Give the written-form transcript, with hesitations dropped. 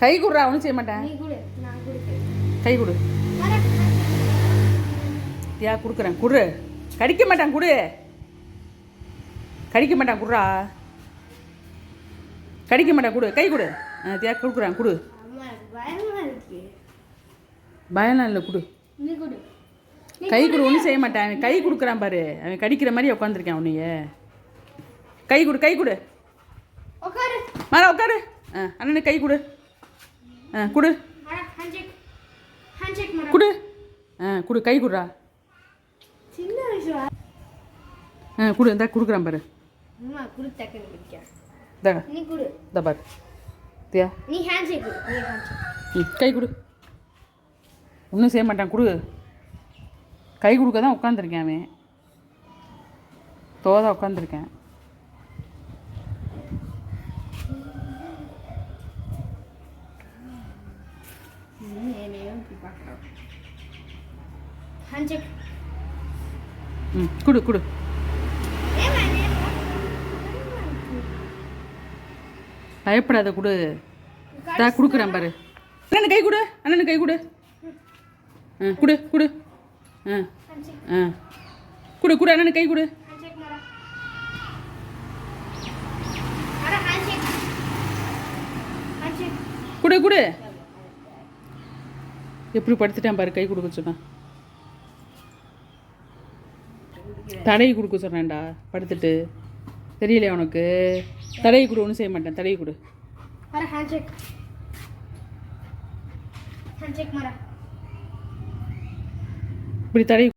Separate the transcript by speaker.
Speaker 1: கை கொடுறா, ஒன்றும் செய்ய மாட்டேன். கை கொடு. தியா கொடுக்குறேன், குடு. கடிக்க மாட்டான், குடு. கடிக்க மாட்டான், குடுறா. கடிக்க மாட்டான், குடு. கை கொடு. தியா கொடுக்குறேன், குடு. பயம்லாம் இல்லை, குடு. கை கொடு, ஒன்றும் செய்ய மாட்டேன். அவன் கை கொடுக்குறான் பாரு, அவன் கடிக்கிற மாதிரி உட்காந்துருக்கேன் உன்னைய. கை கொடு, கை கொடு. மாறா உட்காரு. அண்ணனுக்கு கை கொடு. கொடு கொடு. கொடு, கை கொடுறா. கொடு, இந்த கொடுக்குறான் பாரு. இந்த பாரு தியா, கை கொடு. ஒன்றும் செய்ய மாட்டான், கொடு. கை கொடுக்க தான் உட்காந்துருக்கேன் அவன். தோதா உட்காந்துருக்கேன். கொடு கொடு. பயப்படாத, கொடு. கொடுக்குறேன் பாரு. அண்ணனுக்கு கை கொடு, அண்ணனுக்கு கை கொடு. கொடு கொடு. கொடு கொடு, அண்ணனுக்கு கை கொடு. கொடு கொடு. எப்படி படுத்துட்டான் பாரு, கை கொடுக்க சொன்னான். தடவி கொடுக்க சொன்னேன்டா படுத்துட்டு. தெரியலையா உனக்கு? தடவி கொடு, ஒன்றும் செய்ய மாட்டேன். தடவி கொடு. இப்படி தடவி